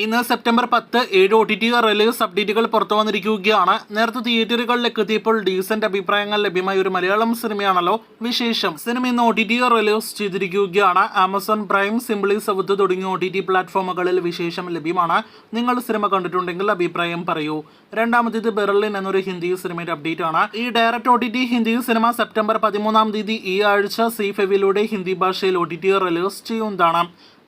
ഇന്ന് September 10 7 OTT release അപ്ഡേറ്റുകൾ പുറത്തു വന്നിരിക്കുകയാണ്. നേരത്തെ തിയേറ്ററുകളിലേക്ക് എത്തിയപ്പോൾ ഡീസന്റ് അഭിപ്രായങ്ങൾ ലഭ്യമായ ഒരു മലയാളം സിനിമയാണല്ലോ വിശേഷം. സിനിമ ഇന്ന് OTT റിലീസ് ചെയ്തിരിക്കുകയാണ്. ആമസോൺ പ്രൈം, സിംപ്ലി സൗത്ത് തുടങ്ങിയ OTT പ്ലാറ്റ്ഫോമുകളിൽ വിശേഷം ലഭ്യമാണ്. നിങ്ങൾ സിനിമ കണ്ടിട്ടുണ്ടെങ്കിൽ അഭിപ്രായം പറയൂ. രണ്ടാമത്തേത് ബെർലിൻ എന്നൊരു ഹിന്ദി സിനിമയുടെ അപ്ഡേറ്റ് ആണ്. ഈ direct OTT Hindi cinema September 13 ഈ ആഴ്ച C5 ഹിന്ദി ഭാഷയിൽ OTT റിലീസ് ചെയ്യുന്നതാണ്.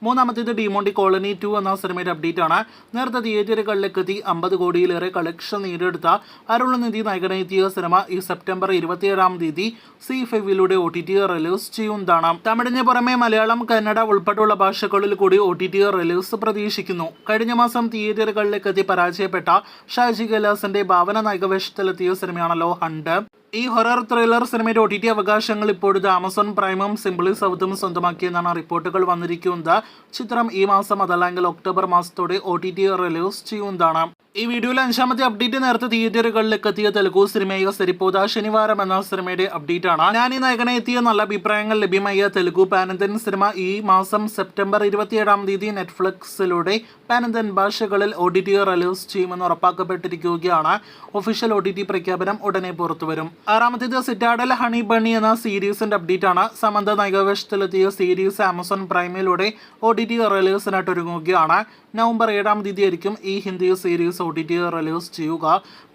മൂന്നാമത്തേത് ഡിമോണ്ടി കോളനി 2 എന്ന സിനിമയുടെ അപ്ഡേറ്റ് ആണ്. നേരത്തെ തിയേറ്ററുകളിലേക്ക് എത്തി 50 കോടിയിലേറെ കളക്ഷൻ നേടിയെടുത്ത അരുൾനിധി നായകനെത്തിയ സിനിമ ഈ സെപ്റ്റംബർ 27 C5 OTT റിലീസ് ചെയ്യുന്നതാണ്. തമിഴിന് പുറമെ മലയാളം, കന്നഡ ഉൾപ്പെടെയുള്ള ഭാഷകളിൽ കൂടി OTT റിലീസ് പ്രതീക്ഷിക്കുന്നു. കഴിഞ്ഞ മാസം തിയേറ്ററുകളിലേക്ക് എത്തി പരാജയപ്പെട്ട ഷാജി കൈലാസിന്റെ ഭാവന നായകവേഷത്തിലെത്തിയ സിനിമയാണല്ലോ ഹണ്ട്. ഈ ഹൊറർ ത്രില്ലർ സിനിമയുടെ OTT അവകാശങ്ങൾ ഇപ്പോഴത്തെ ആമസോൺ പ്രൈമും സിംപ്ലി സൗത്തും സ്വന്തമാക്കിയെന്നാണ് റിപ്പോർട്ടുകൾ വന്നിരിക്കുന്നത്. ചിത്രം ഈ മാസം അതല്ലെങ്കിൽ ഒക്ടോബർ മാസത്തോടെ OTT റിലീസ് ചെയ്യുന്നതാണ്. ഈ വീഡിയോയിൽ 5ാമത്തെ അപ്ഡേറ്റ് നേരത്തെ തിയേറ്ററുകളിലേക്ക് എത്തിയ തെലുഗു സിനിമയായ സരിപ്പോത ശനിവാരം എന്ന സിനിമയുടെ അപ്ഡേറ്റ് ആണ്. ഞാൻ ഈ നായകനെ എത്തിയ നല്ല അഭിപ്രായങ്ങൾ ലഭ്യമായ തെലുഗു പാനന്തൻ സിനിമ ഈ മാസം സെപ്റ്റംബർ 27 നെറ്റ്ഫ്ലിക്സിലൂടെ പാനന്തൻ ഭാഷകളിൽ OTT റിലീസ് ചെയ്യുമെന്ന് ഉറപ്പാക്കപ്പെട്ടിരിക്കുകയാണ്. ഒഫീഷ്യൽ OTT പ്രഖ്യാപനം ഉടനെ പുറത്തുവരും. 6ാമത്തേത് സിറ്റാഡൽ ഹണി ബണ്ണി എന്ന സീരീസിന്റെ അപ്ഡേറ്റ് ആണ്. സമന്ത നായകവേഷത്തിലെത്തിയ സീരീസ് ആമസോൺ പ്രൈമിലൂടെ OTT റിലീസിനായിട്ട് ഒരുങ്ങുകയാണ്. നവംബർ 7 ആയിരിക്കും ഈ ഹിന്ദി സീരീസ് OTT റിലീസ് ചെയ്യുക.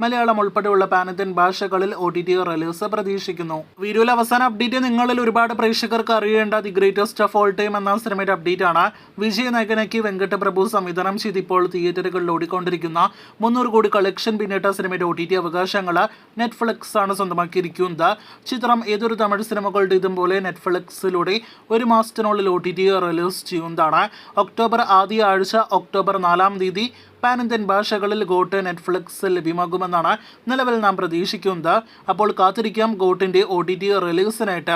മലയാളം ഉൾപ്പെടെയുള്ള പാനന്തൻ ഭാഷകളിൽ OTT റിലീസ് പ്രതീക്ഷിക്കുന്നു. വീഡിയോയിലെ അവസാന അപ്ഡേറ്റ് നിങ്ങളിൽ ഒരുപാട് പ്രേക്ഷകർക്ക് അറിയേണ്ട the greatest of all time എന്ന സിനിമയുടെ അപ്ഡേറ്റ് ആണ്. വിജയ് നായകനാക്കി വെങ്കട്ട പ്രഭു സംവിധാനം ചെയ്ത് ഇപ്പോൾ തിയേറ്ററുകളിൽ ഓടിക്കൊണ്ടിരിക്കുന്ന 300 കോടി കളക്ഷൻ പിന്നിട്ട സിനിമയുടെ OTT അവകാശങ്ങൾ നെറ്റ്ഫ്ലിക്സ് ആണ് സ്വന്തമാക്കിയിരിക്കുന്നത്. ചിത്രം ഏതൊരു തമിഴ് സിനിമകളുടേതും പോലെ നെറ്റ്ഫ്ലിക്സിലൂടെ ഒരു മാസത്തിനുള്ളിൽ OTT റിലീസ് ചെയ്യുന്നതാണ്. ഒക്ടോബർ ആദ്യ ആഴ്ച ഒക്ടോബർ 4 പാനന്തൻ ഭാഷകളിൽ ഗോട്ട് നെറ്റ്ഫ്ലിക്സ് ലഭ്യമാകുമെന്നാണ് നിലവിൽ നാം പ്രതീക്ഷിക്കുന്നത്. അപ്പോൾ കാത്തിരിക്കാം ഗോട്ടിന്റെ OTT റിലീസിനായിട്ട്.